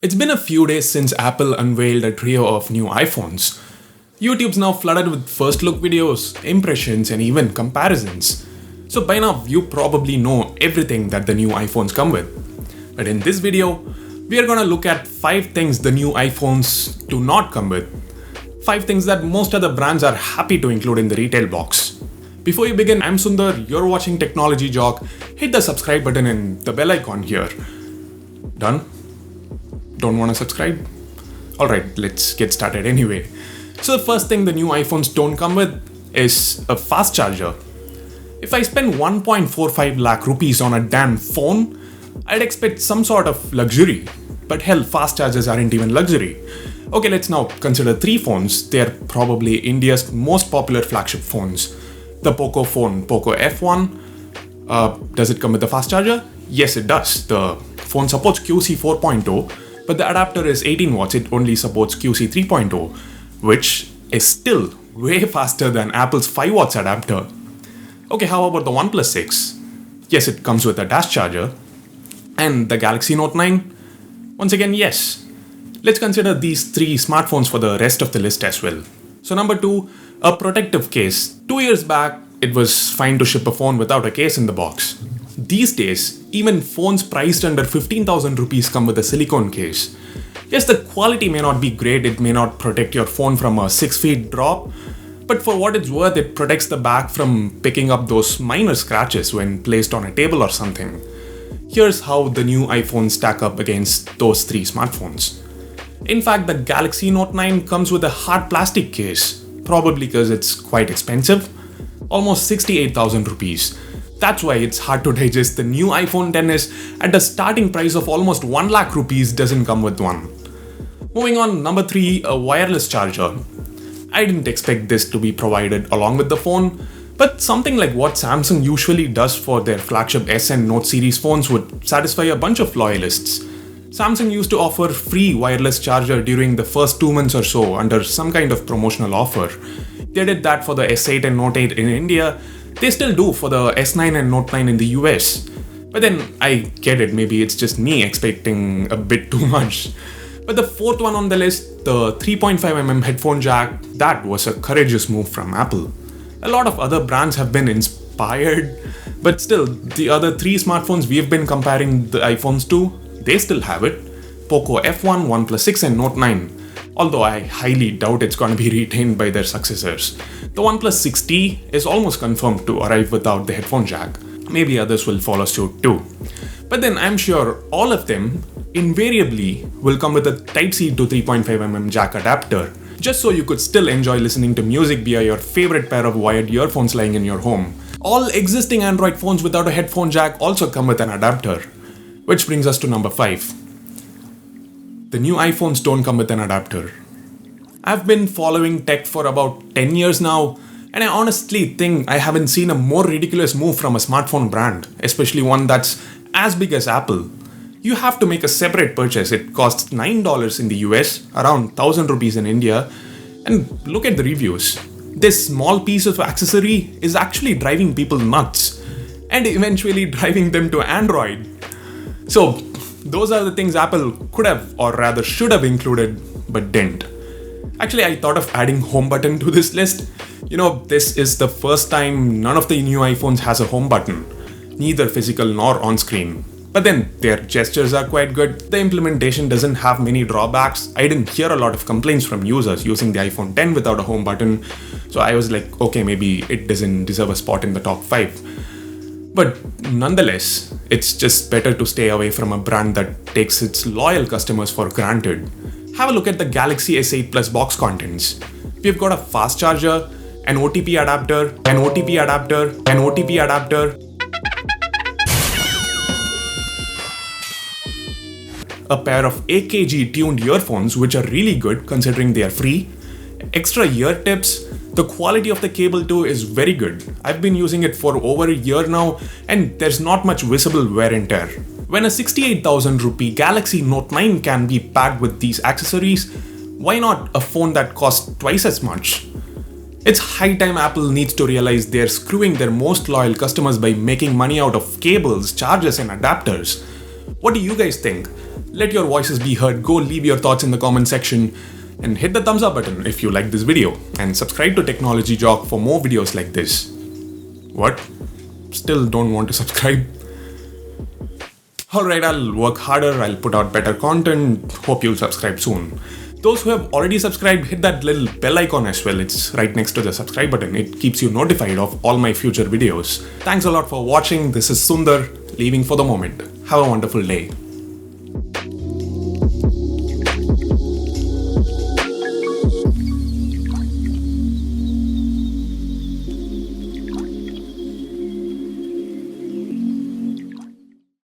It's been a few days since Apple unveiled a trio of new iPhones. YouTube's now flooded with first look videos, impressions, and even comparisons. So by now, you probably know everything that the new iPhones come with. But in this video, we are gonna look at 5 things the new iPhones do not come with. 5 things that most other brands are happy to include in the retail box. Before you begin, I'm Sundar, you're watching Technology Jock. Hit the subscribe button and the bell icon here. Done? Don't want to subscribe? Alright, let's get started anyway. So the first thing the new iPhones don't come with is a fast charger. If I spend 1.45 lakh rupees on a damn phone, I'd expect some sort of luxury. But hell, fast chargers aren't even luxury. Okay, let's now consider 3 phones. They're probably India's most popular flagship phones. The Poco phone, Poco F1. Does it come with a fast charger? Yes, it does. The phone supports QC 4.0, but the adapter is 18 watts. It only supports QC 3.0, which is still way faster than Apple's 5 watts adapter. Okay, how about the OnePlus 6? Yes, it comes with a dash charger. And the Galaxy Note 9? Once again, yes. Let's consider these 3 smartphones for the rest of the list as well. So number 2, a protective case. 2 years back, it was fine to ship a phone without a case in the box. These days, even phones priced under 15,000 rupees come with a silicone case. Yes, the quality may not be great, it may not protect your phone from a 6 feet drop, but for what it's worth, it protects the back from picking up those minor scratches when placed on a table or something. Here's how the new iPhones stack up against those 3 smartphones. In fact, the Galaxy Note 9 comes with a hard plastic case, probably because it's quite expensive, almost 68,000 rupees. That's why it's hard to digest. The new iPhone X at a starting price of almost 1 lakh rupees doesn't come with one. Moving on, number 3, a wireless charger. I didn't expect this to be provided along with the phone, but something like what Samsung usually does for their flagship S and Note series phones would satisfy a bunch of loyalists. Samsung used to offer free wireless charger during the first 2 months or so under some kind of promotional offer. They did that for the S8 and Note 8 in India. They still do for the S9 and Note 9 in the US. But then I get it, maybe it's just me expecting a bit too much. But the 4th one on the list, the 3.5mm headphone jack, that was a courageous move from Apple. A lot of other brands have been inspired, but still, the other 3 smartphones we've been comparing the iPhones to, they still have it. Poco F1, OnePlus 6 and Note 9. Although I highly doubt it's gonna be retained by their successors. The OnePlus 6T is almost confirmed to arrive without the headphone jack. Maybe others will follow suit too. But then I'm sure all of them invariably will come with a Type-C to 3.5mm jack adapter, just so you could still enjoy listening to music via your favorite pair of wired earphones lying in your home. All existing Android phones without a headphone jack also come with an adapter. Which brings us to number 5. The new iPhones don't come with an adapter. I've been following tech for about 10 years now, and I honestly think I haven't seen a more ridiculous move from a smartphone brand, especially one that's as big as Apple. You have to make a separate purchase. It costs $9 in the US, around 1,000 rupees in India, and look at the reviews. This small piece of accessory is actually driving people nuts, and eventually driving them to Android. So, those are the things Apple could have, or rather should have included, but didn't. Actually, I thought of adding home button to this list. You know, this is the first time none of the new iPhones has a home button, neither physical nor on-screen. But then, their gestures are quite good. The implementation doesn't have many drawbacks. I didn't hear a lot of complaints from users using the iPhone X without a home button. So I was like, okay, maybe it doesn't deserve a spot in the top 5. But nonetheless, it's just better to stay away from a brand that takes its loyal customers for granted. Have a look at the Galaxy S8 Plus box contents. We've got a fast charger, an OTP adapter, an OTP adapter, an OTP adapter, a pair of AKG tuned earphones which are really good considering they are free, extra ear tips. The quality of the cable too is very good. I've been using it for over a year now and there's not much visible wear and tear. When a 68,000 rupee Galaxy Note 9 can be packed with these accessories, why not a phone that costs twice as much? It's high time Apple needs to realize they're screwing their most loyal customers by making money out of cables, chargers and adapters. What do you guys think? Let your voices be heard. Go leave your thoughts in the comment section and hit the thumbs up button if you like this video, and subscribe to Technology Jock for more videos like this. What? Still don't want to subscribe? Alright, I'll work harder, I'll put out better content, hope you'll subscribe soon. Those who have already subscribed, hit that little bell icon as well, it's right next to the subscribe button, it keeps you notified of all my future videos. Thanks a lot for watching, this is Sundar, leaving for the moment. Have a wonderful day.